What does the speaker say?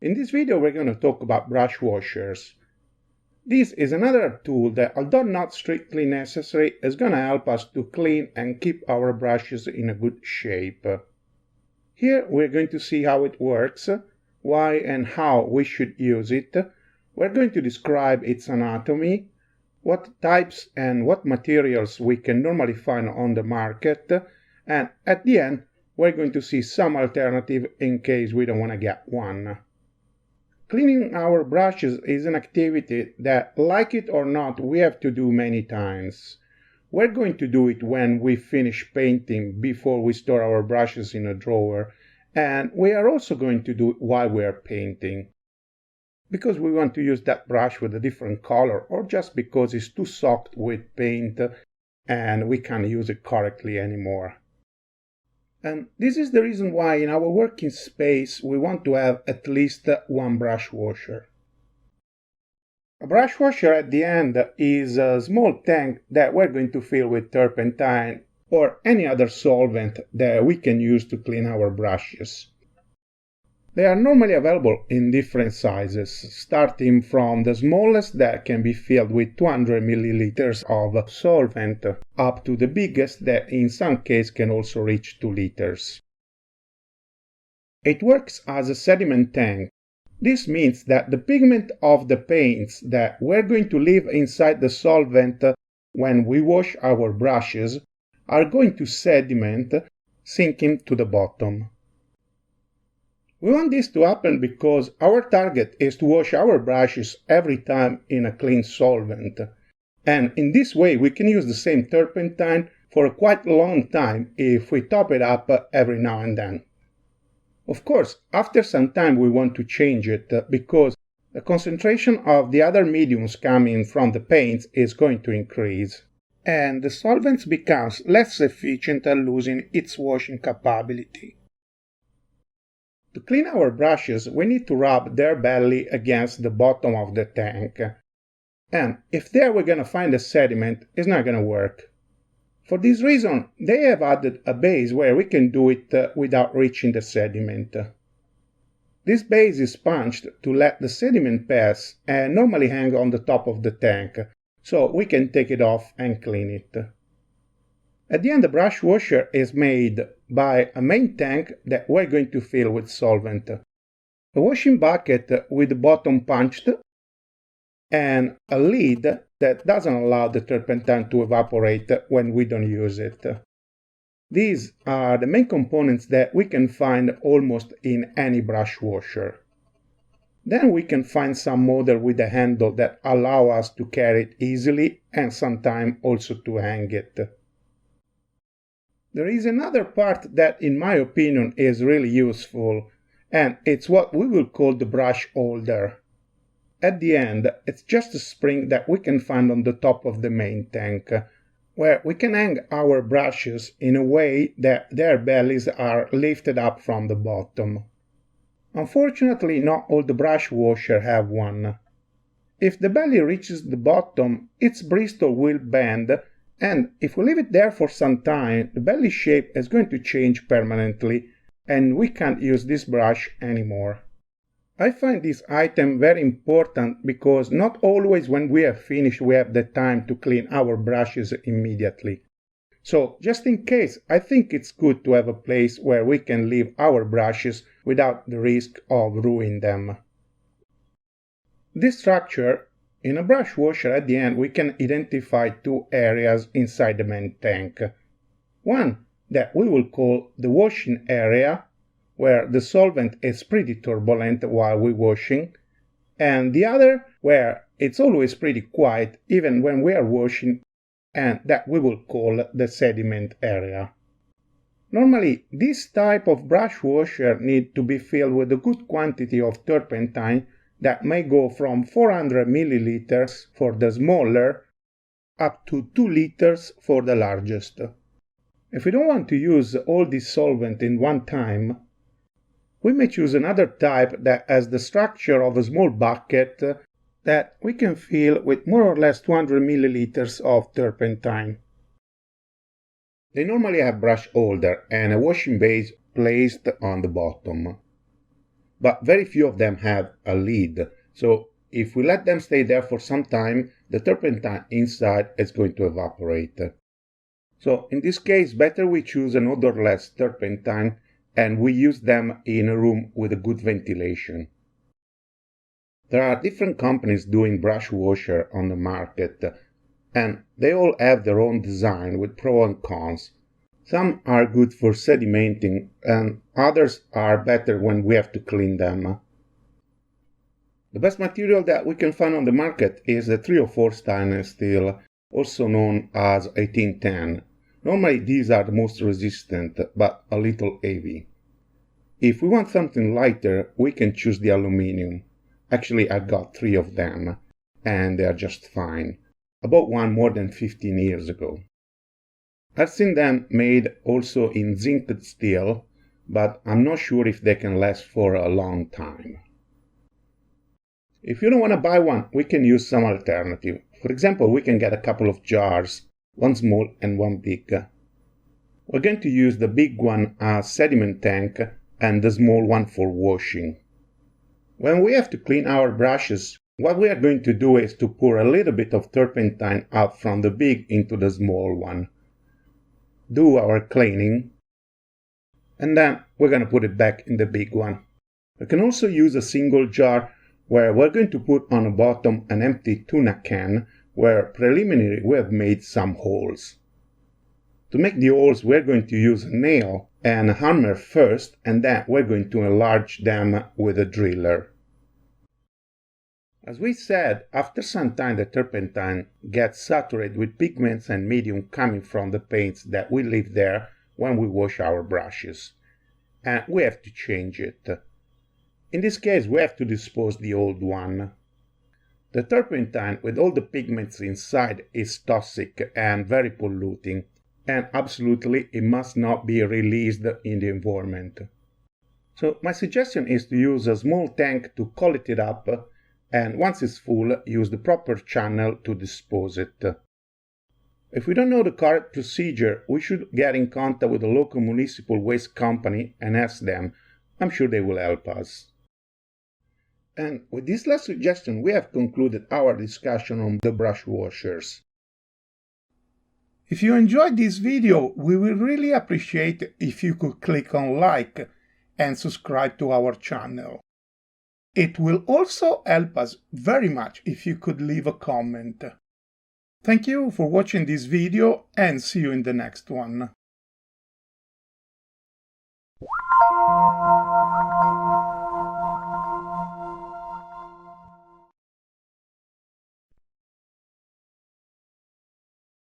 In this video we're going to talk about brush washers. This is another tool that, although not strictly necessary, is going to help us to clean and keep our brushes in a good shape. Here we're going to see how it works, why and how we should use it. We're going to describe its anatomy, what types and what materials we can normally find on the market, and at the end we're going to see some alternative in case we don't want to get one. Cleaning our brushes is an activity that, like it or not, we have to do many times. We're going to do it when we finish painting before we store our brushes in a drawer, and we are also going to do it while we are painting. Because we want to use that brush with a different color, or just because it's too soaked with paint and we can't use it correctly anymore. And this is the reason why in our working space we want to have at least one brush washer. A brush washer at the end is a small tank that we're going to fill with turpentine or any other solvent that we can use to clean our brushes. They are normally available in different sizes, starting from the smallest that can be filled with 200 milliliters of solvent up to the biggest that in some cases can also reach 2 liters. It works as a sediment tank. This means that the pigment of the paints that we're going to leave inside the solvent when we wash our brushes are going to sediment, sinking to the bottom. We want this to happen because our target is to wash our brushes every time in a clean solvent, and in this way we can use the same turpentine for a quite long time if we top it up every now and then. Of course, after some time we want to change it because the concentration of the other mediums coming from the paints is going to increase, and the solvent becomes less efficient and losing its washing capability. To clean our brushes, we need to rub their belly against the bottom of the tank. And if there we're going to find a sediment, it's not going to work. For this reason, they have added a base where we can do it without reaching the sediment. This base is punched to let the sediment pass and normally hang on the top of the tank, so we can take it off and clean it. At the end, the brush washer is made by a main tank that we're going to fill with solvent, a washing bucket with the bottom punched, and a lid that doesn't allow the turpentine to evaporate when we don't use it. These are the main components that we can find almost in any brush washer. Then we can find some model with a handle that allow us to carry it easily and sometimes also to hang it. There is another part that, in my opinion, is really useful, and it's what we will call the brush holder. At the end, it's just a spring that we can find on the top of the main tank, where we can hang our brushes in a way that their bellies are lifted up from the bottom. Unfortunately, not all the brush washers have one. If the belly reaches the bottom, its bristle will bend, and if we leave it there for some time, the belly shape is going to change permanently, and we can't use this brush anymore. I find this item very important because not always when we have finished we have the time to clean our brushes immediately. So, just in case, I think it's good to have a place where we can leave our brushes without the risk of ruining them. This structure, in a brush washer at the end we can identify two areas inside the main tank. One that we will call the washing area, where the solvent is pretty turbulent while we're washing, and the other where it's always pretty quiet even when we are washing, and that we will call the sediment area. Normally, this type of brush washer needs to be filled with a good quantity of turpentine that may go from 400 milliliters for the smaller up to 2 liters for the largest. If we don't want to use all this solvent in one time, we may choose another type that has the structure of a small bucket that we can fill with more or less 200 milliliters of turpentine. They normally have brush holder and a washing base placed on the bottom. But very few of them have a lid, so if we let them stay there for some time, the turpentine inside is going to evaporate. So in this case, better we choose an odorless turpentine and we use them in a room with a good ventilation. There are different companies doing brush washer on the market, and they all have their own design with pros and cons. Some are good for sedimenting and others are better when we have to clean them. The best material that we can find on the market is the 304 stainless steel, also known as 1810. Normally these are the most resistant, but a little heavy. If we want something lighter, we can choose the aluminum. Actually, I got 3 of them, and they are just fine. I bought one more than 15 years ago. I've seen them made also in zinced steel, but I'm not sure if they can last for a long time. If you don't want to buy one, we can use some alternative. For example, we can get a couple of jars, one small and one big. We're going to use the big one as sediment tank and the small one for washing. When we have to clean our brushes, what we are going to do is to pour a little bit of turpentine out from the big into the small one. Do our cleaning, and then we're going to put it back in the big one. We can also use a single jar where we're going to put on the bottom an empty tuna can where preliminary we have made some holes. To make the holes, we're going to use a nail and a hammer first, and then we're going to enlarge them with a driller. As we said, after some time the turpentine gets saturated with pigments and medium coming from the paints that we leave there when we wash our brushes, and we have to change it. In this case, we have to dispose the old one. The turpentine with all the pigments inside is toxic and very polluting, and absolutely it must not be released in the environment. So my suggestion is to use a small tank to collect it up, and once it's full, use the proper channel to dispose it. If we don't know the correct procedure, we should get in contact with the local municipal waste company and ask them. I'm sure they will help us. And with this last suggestion, we have concluded our discussion on the brush washers. If you enjoyed this video, we will really appreciate if you could click on like and subscribe to our channel. It will also help us very much if you could leave a comment. Thank you for watching this video and see you in the next one.